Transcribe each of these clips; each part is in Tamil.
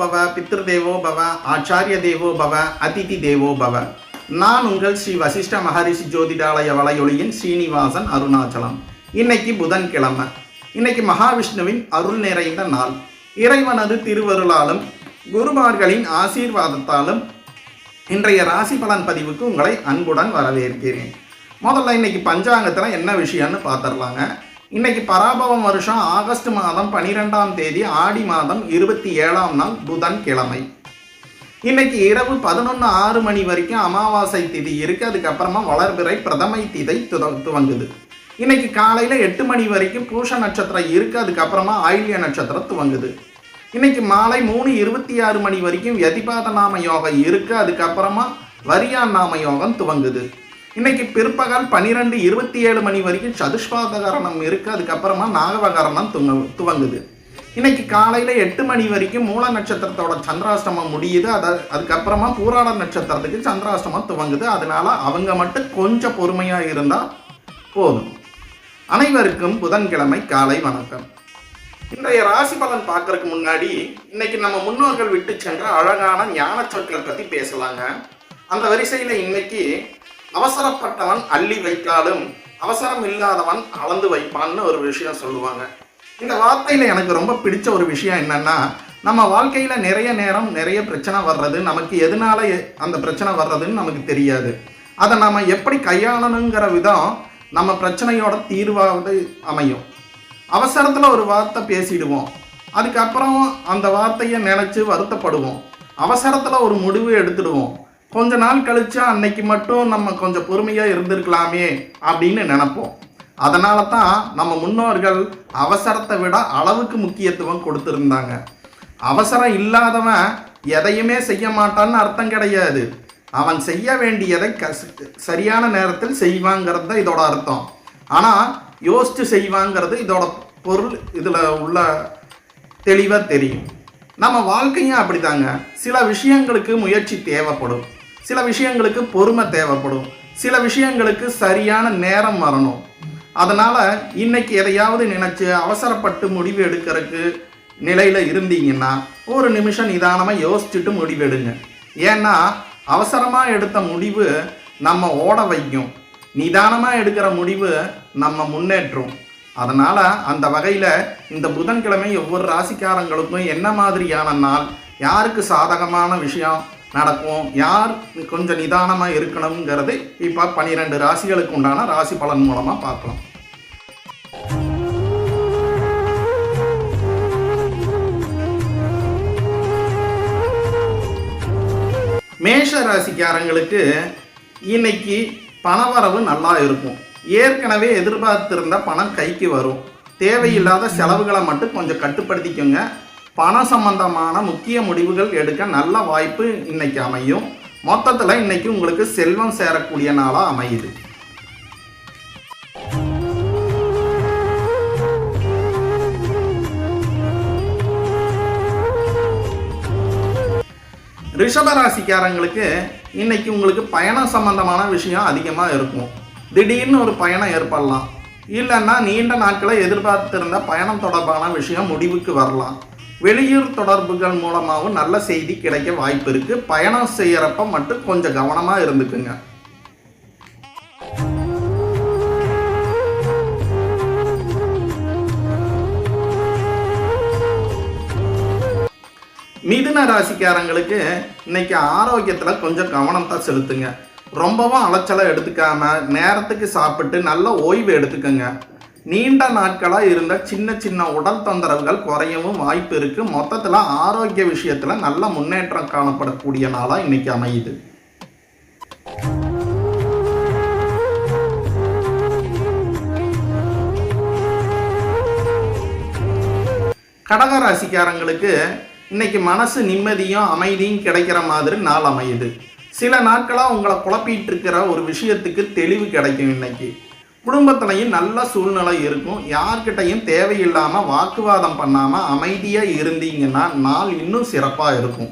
பவ, பித்ரு தேவோ பவ, ஆச்சாரிய தேவோ பவ, அதிதி தேவோ பவ. நான் உங்கள் ஸ்ரீ வசிஷ்ட மகரிஷி ஜோதிடாலய வலையொலியின் ஸ்ரீனிவாசன் அருணாச்சலம். இன்னைக்கு புதன்கிழமை. இன்னைக்கு மகாவிஷ்ணுவின் அருள் நிறைந்த நாள். இறைவனது திருவருளாலும் குருமார்களின் ஆசீர்வாதத்தாலும் இன்றைய ராசி பலன் பதிவுக்கு உங்களை அன்புடன் வரவேற்கிறேன். முதல்ல இன்னைக்கு பஞ்சாங்கத்தில் என்ன விஷயம்னு பார்த்துடலாங்க. இன்னைக்கு பராபவம் வருஷம் ஆகஸ்ட் மாதம் 12ஆம் தேதி ஆடி மாதம் 27ஆம் நாள் புதன்கிழமை. இன்னைக்கு இரவு 11:06 மணி வரைக்கும் அமாவாசை திதி இருக்கு. அதுக்கப்புறமா வளர்பிறை பிரதமை திதை துவங்குது. இன்னைக்கு காலையில் 8 மணி வரைக்கும் பூஷ நட்சத்திரம் இருக்கு. அதுக்கப்புறமா ஆயில்ய நட்சத்திரம் துவங்குது. இன்னைக்கு மாலை 3:26 மணி வரைக்கும் யதிபாத நாம யோகம் இருக்கு. அதுக்கப்புறமா வரியான் நாம யோகம் துவங்குது. இன்னைக்கு பிற்பகல் 12:27 மணி வரைக்கும் சதுஷ்பாதகரணம் இருக்கு. அதுக்கப்புறமா நாகவகரணம் துவங்குது. இன்னைக்கு காலையில் 8 மணி வரைக்கும் மூல நட்சத்திரத்தோட சந்திராஷ்டமம் முடியுது. அதுக்கப்புறமா பூராட நட்சத்திரத்துக்கு சந்திராஷ்டமம் துவங்குது. அதனால அவங்க மட்டும் கொஞ்சம் பொறுமையாக இருந்தால் போதும். அனைவருக்கும் புதன்கிழமை காலை வணக்கம். இன்றைய ராசி பலன் பார்க்கறதுக்கு முன்னாடி இன்னைக்கு நம்ம முன்னோர்கள் விட்டு சென்ற அழகான ஞான சொற்கள் பற்றி பேசலாங்க. அந்த வரிசையில் இன்னைக்கு அவசரப்பட்டவன் அள்ளி வைத்தாலும் அவசரம் இல்லாதவன் அளந்து வைப்பான்னு ஒரு விஷயம் சொல்லுவாங்க. இந்த வார்த்தையில் எனக்கு ரொம்ப பிடிச்ச ஒரு விஷயம் என்னன்னா, நம்ம வாழ்க்கையில் நிறைய நேரம் நிறைய பிரச்சனை வர்றது, நமக்கு எதனால அந்த பிரச்சனை வர்றதுன்னு நமக்கு தெரியாது. அதை நம்ம எப்படி கையாளணுங்கிற விதம் நம்ம பிரச்சனையோட தீர்வாவது அமையும். அவசரத்தில் ஒரு வார்த்தை பேசிடுவோம், அதுக்கப்புறம் அந்த வார்த்தையை நினச்சி வருத்தப்படுவோம். அவசரத்தில் ஒரு முடிவு எடுத்துடுவோம். கொஞ்ச நாள் கழிச்சா அன்னைக்கு மட்டும் நம்ம கொஞ்சம் பொறுமையாக இருந்திருக்கலாமே அப்படின்னு நினைப்போம். அதனால தான் நம்ம முன்னோர்கள் அவசரத்தை விட அளவுக்கு முக்கியத்துவம் கொடுத்துருந்தாங்க. அவசரம் இல்லாதவன் எதையுமே செய்ய மாட்டான்னு அர்த்தம் கிடையாது. அவன் செய்ய வேண்டியதை சரியான நேரத்தில் செய்வாங்கிறது தான் இதோட அர்த்தம். ஆனால் யோசித்து செய்வாங்கிறது இதோட பொருள். இதில் உள்ள தெளிவாக தெரியும். நம்ம வாழ்க்கையும் அப்படிதாங்க. சில விஷயங்களுக்கு முயற்சி தேவைப்படும், சில விஷயங்களுக்கு பொறுமை தேவைப்படும், சில விஷயங்களுக்கு சரியான நேரம் வரணும். அதனால் இன்னைக்கு எதையாவது நினச்சி அவசரப்பட்டு முடிவு எடுக்கிறதுக்கு நிலையில் இருந்தீங்கன்னா ஒரு நிமிஷம் நிதானமாக யோசிச்சுட்டு முடிவெடுங்க. ஏன்னா அவசரமாக எடுத்த முடிவு நம்ம ஓட வைக்கும், நிதானமாக எடுக்கிற முடிவு நம்ம முன்னேற்றும். அதனால் அந்த வகையில் இந்த புதன்கிழமை ஒவ்வொரு ராசிக்காரங்களுக்கும் என்ன மாதிரியான நாள், யாருக்கு சாதகமான விஷயம் நடக்கும், யார் கொஞ்சம் நிதானமாக இருக்கணுங்கிறது இப்போ 12 ராசிகளுக்கு உண்டான ராசி பலன் மூலமாக பார்க்கலாம். மேஷ ராசிக்காரங்களுக்கு இன்னைக்கு பணவரவு நல்லா இருக்கும். ஏற்கனவே எதிர்பார்த்திருந்த பணம் கைக்கு வரும். தேவையில்லாத செலவுகளை மட்டும் கொஞ்சம் கட்டுப்படுத்திக்கோங்க. பண சம்பந்தமான முக்கிய முடிவுகள் எடுக்க நல்ல வாய்ப்பு இன்னைக்கு அமையும். மொத்தத்தில் இன்னைக்கு உங்களுக்கு செல்வம் சேரக்கூடிய நாளாக அமையுது. ரிஷபராசிக்காரங்களுக்கு இன்னைக்கு உங்களுக்கு பயணம் சம்பந்தமான விஷயம் அதிகமாக இருக்கும். திடீர்னு ஒரு பயணம் ஏற்படலாம், இல்லைன்னா நீண்ட நாட்களை எதிர்பார்த்திருந்த பயணம் தொடர்பான விஷயம் முடிவுக்கு வரலாம். வெளியூர் தொடர்புகள் மூலமாகவும் நல்ல செய்தி கிடைக்க வாய்ப்பு இருக்கு. பயணம் செய்யறப்ப மட்டும் கொஞ்சம் கவனமாக இருந்துக்குங்க. மிதுன ராசிக்காரங்களுக்கு இன்னைக்கு ஆரோக்கியத்தில் கொஞ்சம் கவனத்தை செலுத்துங்க. ரொம்பவும் அலைச்சலை எடுத்துக்காம நேரத்துக்கு சாப்பிட்டு நல்ல ஓய்வு எடுத்துக்கோங்க. நீண்ட நாட்களாக இருந்த சின்ன சின்ன உடல் தொந்தரவுகள் குறையவும் வாய்ப்பு இருக்கு. மொத்தத்தில் ஆரோக்கிய விஷயத்தில் நல்ல முன்னேற்றம் காணப்படக்கூடிய நாளாக இன்னைக்கு அமையுது. கடக ராசிக்காரங்களுக்கு இன்னைக்கு மனசு நிம்மதியும் அமைதியும் கிடைக்கிற மாதிரி நாள் அமையுது. சில நாட்களாக உங்களை குழப்பிட்டு இருக்கிற ஒரு விஷயத்துக்கு தெளிவு கிடைக்கும். இன்னைக்கு குடும்பத்திலையும் நல்ல சூழ்நிலை இருக்கும். யார்கிட்டையும் தேவையில்லாமல் வாக்குவாதம் பண்ணாமல் அமைதியாக இருந்தீங்கன்னா நாள் இன்னும் சிறப்பாக இருக்கும்.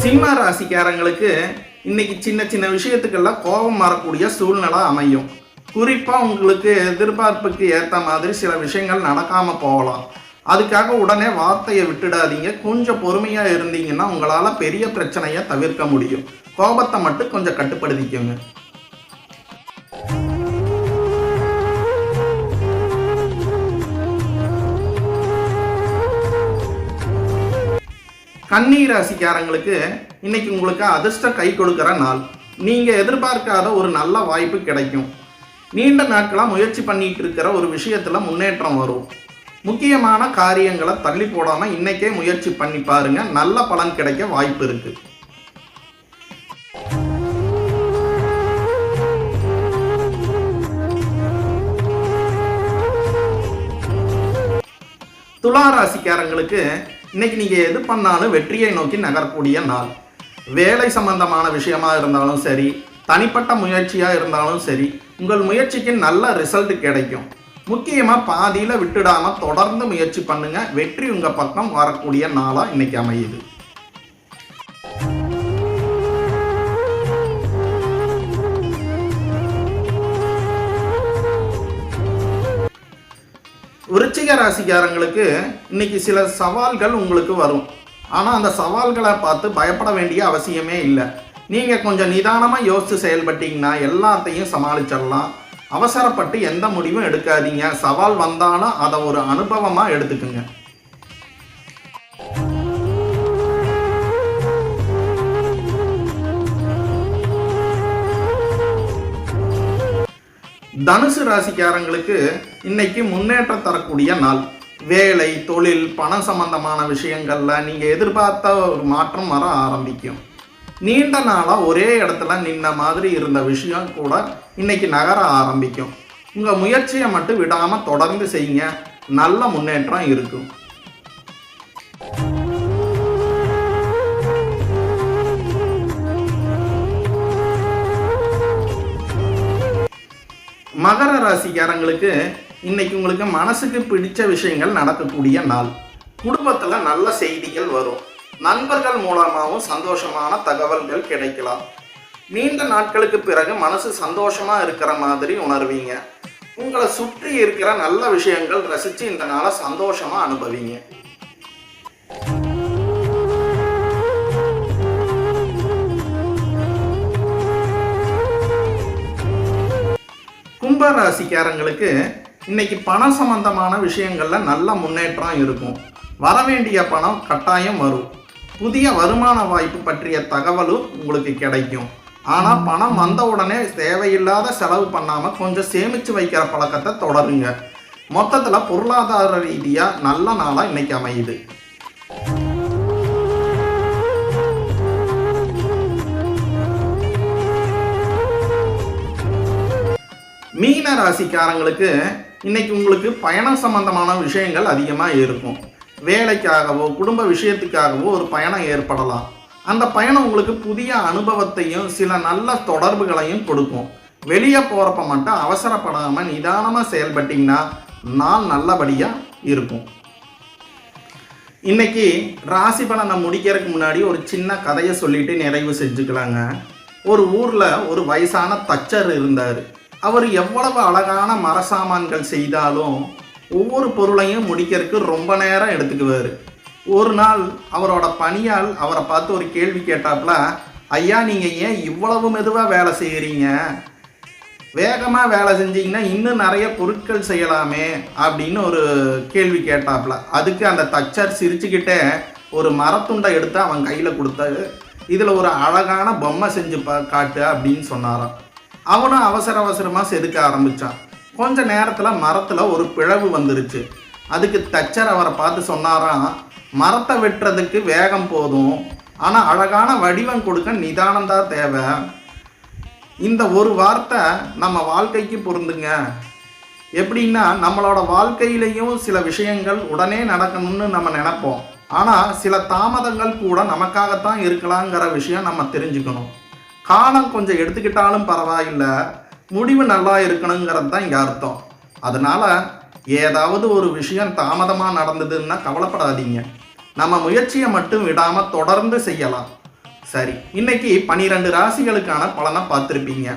சிம்ம ராசிக்காரங்களுக்கு இன்னைக்கு சின்ன சின்ன விஷயத்துக்கெல்லாம் கோபம் வரக்கூடிய சூழ்நிலை அமையும். குறிப்பாக உங்களுக்கு எதிர்பார்ப்புக்கு ஏற்ற மாதிரி சில விஷயங்கள் நடக்காமல் போகலாம். அதுக்காக உடனே வார்த்தையை விட்டுடாதீங்க. கொஞ்சம் பொறுமையாக இருந்தீங்கன்னா உங்களால் பெரிய பிரச்சனையை தவிர்க்க முடியும். கோபத்தை மட்டும் கொஞ்சம் கட்டுப்படுத்திக்கோங்க. கன்னி ராசிக்காரங்களுக்கு இன்னைக்கு உங்களுக்கு அதிர்ஷ்டம் கை கொடுக்கிற நாள். நீங்கள் எதிர்பார்க்காத ஒரு நல்ல வாய்ப்பு கிடைக்கும். நீண்ட நாட்களாக முயற்சி பண்ணிட்டு இருக்கிற ஒரு விஷயத்தில் முன்னேற்றம் வரும். முக்கியமான காரியங்களை தள்ளி போடாமல் இன்னைக்கே முயற்சி பண்ணி பாருங்க, நல்ல பலன் கிடைக்க வாய்ப்பு இருக்கு. துலா ராசிக்காரங்களுக்கு இன்னைக்கு நீங்கள் எது பண்ணாலும் வெற்றியை நோக்கி நகரக்கூடிய நாள். வேலை சம்பந்தமான விஷயமா இருந்தாலும் சரி, தனிப்பட்ட முயற்சியாக இருந்தாலும் சரி, உங்கள் முயற்சிக்கு நல்ல ரிசல்ட் கிடைக்கும். முக்கியமாக பாதியில் விட்டுடாமல் தொடர்ந்து முயற்சி பண்ணுங்க. வெற்றி உங்கள் பக்கம் வரக்கூடிய நாளாக இன்னைக்கு அமையுது. விருச்சிக ராசிக்காரங்களுக்கு இன்னைக்கு சில சவால்கள் உங்களுக்கு வரும். ஆனால் அந்த சவால்களை பார்த்து பயப்பட வேண்டிய அவசியமே இல்லை. நீங்கள் கொஞ்சம் நிதானமாக யோசித்து செயல்பட்டீங்கன்னா எல்லாத்தையும் சமாளிச்சிடலாம். அவசரப்பட்டு எந்த முடிவும் எடுக்காதீங்க. சவால் வந்தாலும் அதை ஒரு அனுபவமாக எடுத்துக்குங்க. தனுசு ராசிக்காரங்களுக்கு இன்னைக்கு முன்னேற்றம் தரக்கூடிய நாள். வேலை, தொழில், பணம் சம்பந்தமான விஷயங்கள்ல நீங்கள் எதிர்பார்த்த ஒரு மாற்றம் வர ஆரம்பிக்கும். நீண்ட நாளாக ஒரே இடத்துல நின்ன மாதிரி இருந்த விஷயம் கூட இன்னைக்கு நகர ஆரம்பிக்கும். உங்கள் முயற்சியை மட்டும் விடாமல் தொடர்ந்து செய்யுங்க, நல்ல முன்னேற்றம் இருக்கும். மகர ராசிக்காரங்களுக்கு இன்னைக்கு உங்களுக்கு மனசுக்கு பிடிச்ச விஷயங்கள் நடக்கக்கூடிய நாள். குடும்பத்தில் நல்ல செய்திகள் வரும். நண்பர்கள் மூலமாகவும் சந்தோஷமான தகவல்கள் கிடைக்கலாம். நீண்ட நாட்களுக்கு பிறகு மனசு சந்தோஷமா இருக்கிற மாதிரி உணர்வீங்க. உங்களை சுற்றி இருக்கிற நல்ல விஷயங்கள் ரசித்து இந்த நாளை சந்தோஷமா அனுபவிங்க. கும்ப ராசிக்காரங்களுக்கு இன்னைக்கு பணம் சம்பந்தமான விஷயங்கள்ல நல்ல முன்னேற்றம் இருக்கும். வரவேண்டிய பணம் கட்டாயம் வரும். புதிய வருமான வாய்ப்பு பற்றிய தகவலும் உங்களுக்கு கிடைக்கும். ஆனால் பணம் வந்த உடனே தேவையில்லாத செலவு பண்ணாமல் கொஞ்சம் சேமித்து வைக்கிற பழக்கத்தை தொடருங்க. மொத்தத்தில் பொருளாதார ரீதியாக நல்ல நாளாக இன்னைக்கு அமையுது. மீன ராசிக்காரங்களுக்கு இன்னைக்கு உங்களுக்கு பயணம் சம்பந்தமான விஷயங்கள் அதிகமாக இருக்கும். வேலைக்காகவோ குடும்ப விஷயத்துக்காகவோ ஒரு பயணம் ஏற்படலாம். அந்த பயணம் உங்களுக்கு புதிய அனுபவத்தையும் சில நல்ல தொடர்புகளையும் கொடுக்கும். வெளியே போகிறப்ப மட்டும் அவசரப்படாமல் நிதானமாக செயல்பட்டிங்கன்னா நாள் நல்லபடியாக இருக்கும். இன்னைக்கு ராசி பலனை முடிக்கிறதுக்கு முன்னாடி ஒரு சின்ன கதையை சொல்லிட்டு நிறைவு செஞ்சுக்கலாங்க. ஒரு ஊரில் ஒரு வயசான தச்சர் இருந்தார். அவர் எவ்வளவு அழகான மரசாமான்கள் செய்தாலும் ஒவ்வொரு பொருளையும் முடிக்கிறதுக்கு ரொம்ப நேரம் எடுத்துக்குவார். ஒரு நாள் அவரோட பணியால் அவரை பார்த்து ஒரு கேள்வி கேட்டாப்புல, ஐயா நீங்கள் ஏன் இவ்வளவு மெதுவாக வேலை செய்கிறீங்க? வேகமாக வேலை செஞ்சீங்கன்னா இன்னும் நிறைய பொருட்கள் செய்யலாமே அப்படின்னு ஒரு கேள்வி கேட்டாப்புல. அதுக்கு அந்த தச்சர் சிரிச்சுக்கிட்டே ஒரு மரத்துண்டை எடுத்து அவன் கையில் கொடுத்தாரு. இதில் ஒரு அழகான பொம்மை செஞ்சு காட்டு அப்படின்னு சொன்னாராம். அவனும் அவசரமாக செதுக்க ஆரம்பித்தான். கொஞ்ச நேரத்தில் மரத்தில் ஒரு பிளவு வந்துருச்சு. அதுக்கு தச்சர் அவரை பார்த்து சொன்னாராம், மரத்தை வெட்டுறதுக்கு வேகம் போதும், ஆனால் அழகான வடிவம் கொடுக்க நிதானம்தான் தேவை. இந்த ஒரு வார்த்தை நம்ம வாழ்க்கைக்கு பொருந்துங்க. எப்படின்னா நம்மளோட வாழ்க்கையிலையும் சில விஷயங்கள் உடனே நடக்கணும்னு நம்ம நினைப்போம். ஆனால் சில தாமதங்கள் கூட நமக்காகத்தான் இருக்கலாங்கிற விஷயம் நம்ம தெரிஞ்சுக்கணும். காலம் கொஞ்சம் எடுத்துக்கிட்டாலும் பரவாயில்லை, முடிவு நல்லா இருக்கணுங்கிறது தான் இங்கே அர்த்தம். அதனால் ஏதாவது ஒரு விஷயம் தாமதமாக நடந்ததுன்னா கவலைப்படாதீங்க. நம்ம முயற்சியை மட்டும் விடாமல் தொடர்ந்து செய்யலாம். சரி, இன்னைக்கு 12 ராசிகளுக்கான பலனை பார்த்துருப்பீங்க.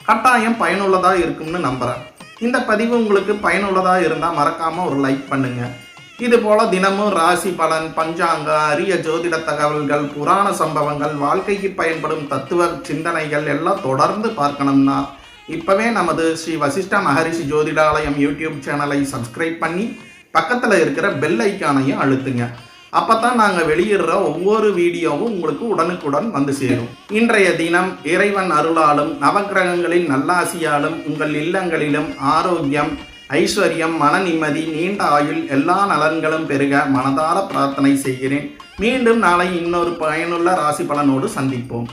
கட்டாயம் பயனுள்ளதாக இருக்கும்னு நம்புகிறேன். இந்த பதிவு உங்களுக்கு பயனுள்ளதாக இருந்தால் மறக்காமல் ஒரு லைக் பண்ணுங்க. இது போல தினமும் ராசி பலன், பஞ்சாங்க, அரிய ஜோதிட தகவல்கள், புராண சம்பவங்கள், வாழ்க்கைக்கு பயன்படும் தத்துவ சிந்தனைகள் எல்லாம் தொடர்ந்து பார்க்கணும்னா இப்போவே நமது ஸ்ரீ வசிஷ்ட மகரிஷி ஜோதிடாலயம் யூடியூப் சேனலை சப்ஸ்கிரைப் பண்ணி பக்கத்தில் இருக்கிற பெல் ஐக்கானையும் அழுத்துங்க. அப்போ தான் நாங்கள் வெளியிடுற ஒவ்வொரு வீடியோவும் உங்களுக்கு உடனுக்குடன் வந்து சேரும். இன்றைய தினம் இறைவன் அருளாலும் நவக்கிரகங்களின் நல்லாசியாலும் உங்கள் இல்லங்களிலும் ஆரோக்கியம், ஐஸ்வர்யம், மன நிம்மதி, நீண்ட ஆயுள், எல்லா நலன்களும் பெருக மனதார பிரார்த்தனை செய்கிறேன். மீண்டும் நாளை இன்னொரு பயனுள்ள ராசி பலனோடு சந்திப்போம்.